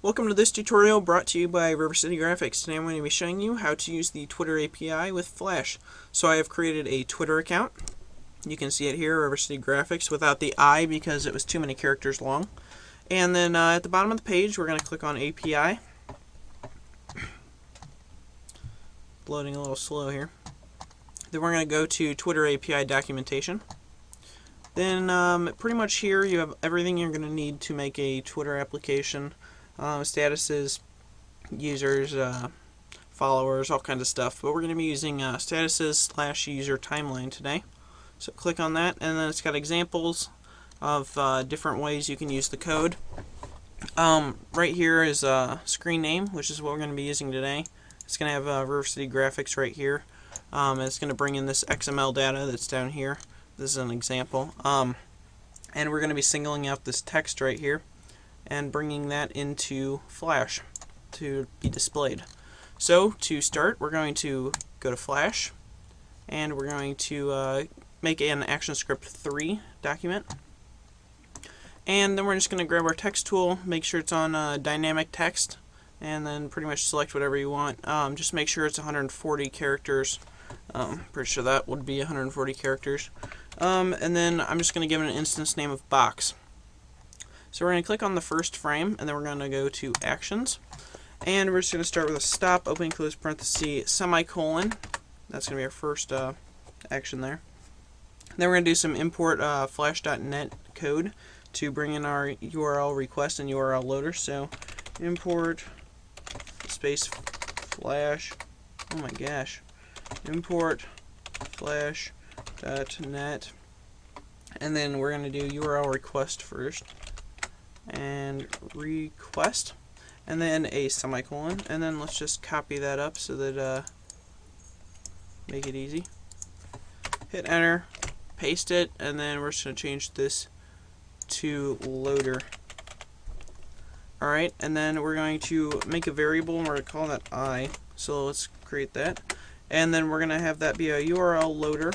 Welcome to this tutorial brought to you by River City Graphics. Today I'm going to be showing you how to use the Twitter API with Flash. So I have created a Twitter account. You can see it here, River City Graphics, without the I because it was too many characters long. And then at the bottom of the page we're going to click on API. Loading a little slow here. Then we're going to go to Twitter API documentation. Then pretty much here you have everything you're going to need to make a Twitter application. Statuses, users, followers, all kinds of stuff. But we're going to be using statuses/user timeline today. So click on that, and then it's got examples of different ways you can use the code. Right here is screen name, which is what we're going to be using today. It's going to have River City Graphics right here. And it's going to bring in this XML data that's down here. This is an example. And we're going to be singling out this text right here and bringing that into Flash to be displayed. So to start, we're going to go to Flash, and we're going to make an ActionScript 3 document. And then we're just going to grab our text tool, make sure it's on dynamic text, and then pretty much select whatever you want. Just make sure it's 140 characters. Pretty sure that would be 140 characters. And then I'm just going to give it an instance name of box. So we're going to click on the first frame, and then we're going to go to Actions. And we're just going to start with a stop, open, close parenthesis, semicolon. That's going to be our first action there. Then we're going to do some import flash.net code to bring in our URL request and URL loader. So import space flash, oh my gosh, import flash.net. And then we're going to do URL request first. And request, and then a semicolon, and then let's just copy that up so that make it easy. Hit enter, paste it, and then we're just going to change this to loader. Alright, and then we're going to make a variable, and we're going to call that I. So let's create that, and then we're going to have that be a URL loader,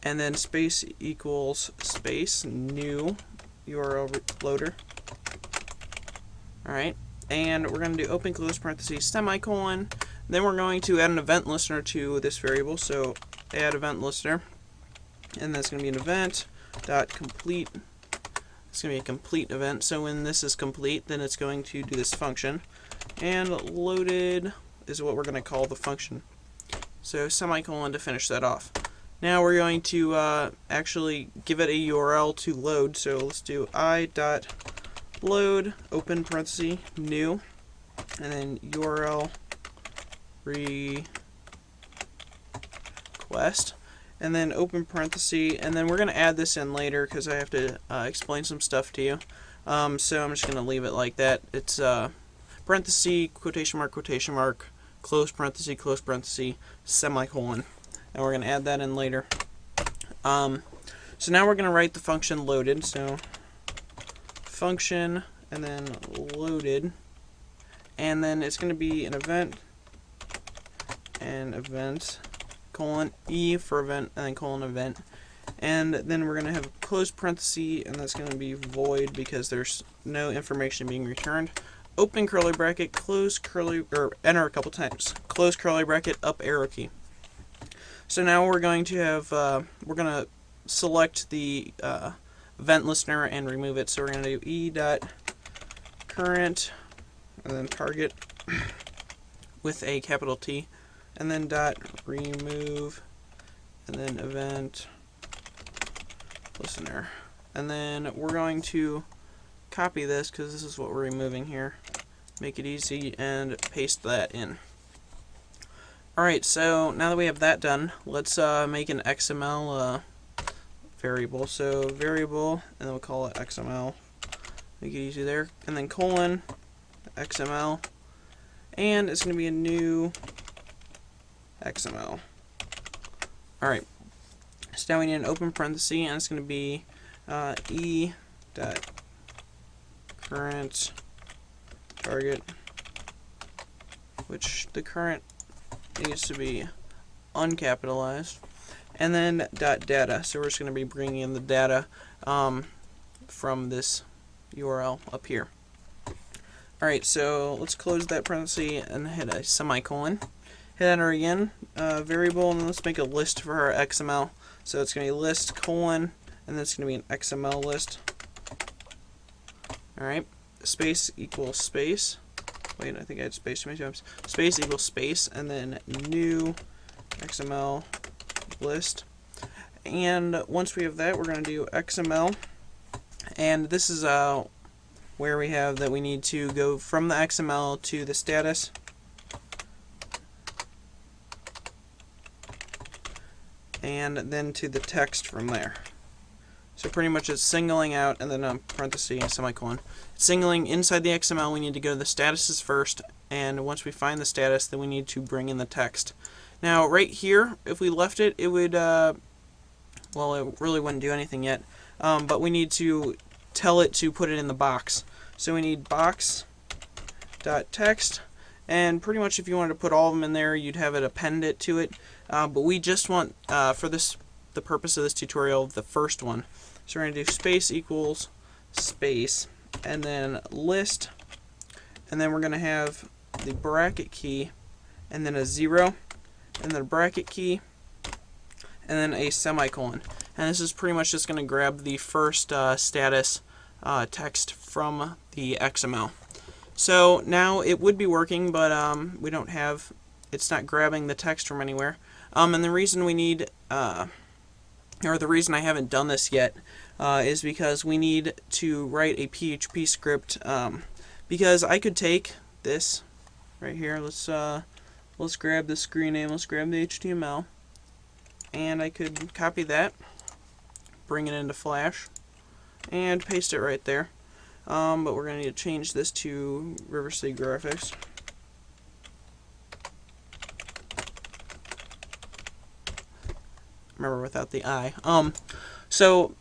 and then space equals space new URL loader. Alright, and we're going to do open close parentheses semicolon. Then we're going to add an event listener to this variable. So add event listener, and that's going to be an event dot complete. It's going to be a complete event. So when this is complete, then it's going to do this function. And loaded is what we're going to call the function. So semicolon to finish that off. Now we're going to actually give it a URL to load. So let's do i.load, open parenthesis, new, and then URL request, and then open parenthesis, and then we're going to add this in later because I have to explain some stuff to you. So I'm just going to leave it like that. It's parenthesis, quotation mark, close parenthesis, semicolon. And we're going to add that in later. So now we're going to write the function loaded. So function and then loaded, and then it's going to be an event and event colon E for event and then colon event, and then we're going to have a close parenthesis, and that's going to be void because there's no information being returned. Open curly bracket, close curly, or enter a couple times, close curly bracket, up arrow key. So now we're going to have, we're going to select the event listener and remove it. So we're going to do e.current and then target with a capital T, and then dot remove, and then event listener. And then we're going to copy this because this is what we're removing here. Make it easy and paste that in. Alright, so now that we have that done, let's make an XML variable. So variable, and then we'll call it XML. Make it easy there. And then colon, XML. And it's going to be a new XML. Alright, so now we need an open parenthesis, and it's going to be e.current target, which the current needs to be uncapitalized, and then .data. So we're just going to be bringing in the data from this URL up here. Alright, so let's close that parenthesis and hit a semicolon. Hit enter again, variable, and let's make a list for our XML. So it's going to be list colon, and then it's going to be an XML list. Alright, space equals space. Wait, I think I had space too many times. Space equals space, and then new XML list. And once we have that, we're going to do XML. And this is where we have that we need to go from the XML to the status. And then to the text from there. So pretty much it's singling out and then a parenthesis and semicolon. Singling inside the XML, we need to go to the statuses first, and once we find the status, then we need to bring in the text. Now right here, if we left it, it would, well, it really wouldn't do anything yet, but we need to tell it to put it in the box. So we need box.text, and pretty much if you wanted to put all of them in there, you'd have it append it to it, but we just want, for the purpose of this tutorial, the first one. So we're going to do space equals space, and then list, and then we're going to have the bracket key, and then a 0, and then a bracket key, and then a semicolon. And this is pretty much just going to grab the first status text from the XML. So now it would be working, but we don't have, it's not grabbing the text from anywhere. And the reason we need, or the reason I haven't done this yet, is because we need to write a PHP script. Because I could take this right here. Let's grab the screen name. Let's grab the HTML, and I could copy that, bring it into Flash, and paste it right there. But we're going to need to change this to River City Graphics. Remember, without the I. So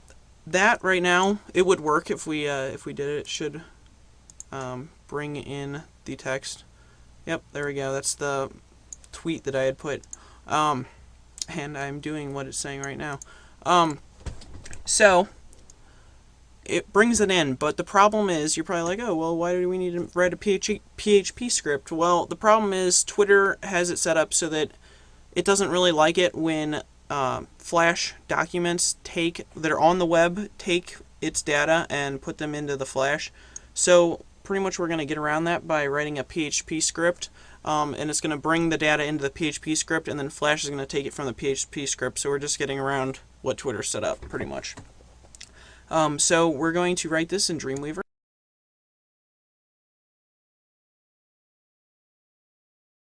that right now, it would work if we did it. It should bring in the text. Yep, there we go. That's the tweet that I had put. And I'm doing what it's saying right now. So it brings it in, but the problem is, you're probably like, oh, well, why do we need to write a PHP script? Well, the problem is Twitter has it set up so that it doesn't really like it when Flash documents that are on the web take its data and put them into the Flash. So pretty much we're going to get around that by writing a PHP script, and it's going to bring the data into the PHP script, and then Flash is going to take it from the PHP script. So we're just getting around what Twitter set up pretty much. So we're going to write this in Dreamweaver.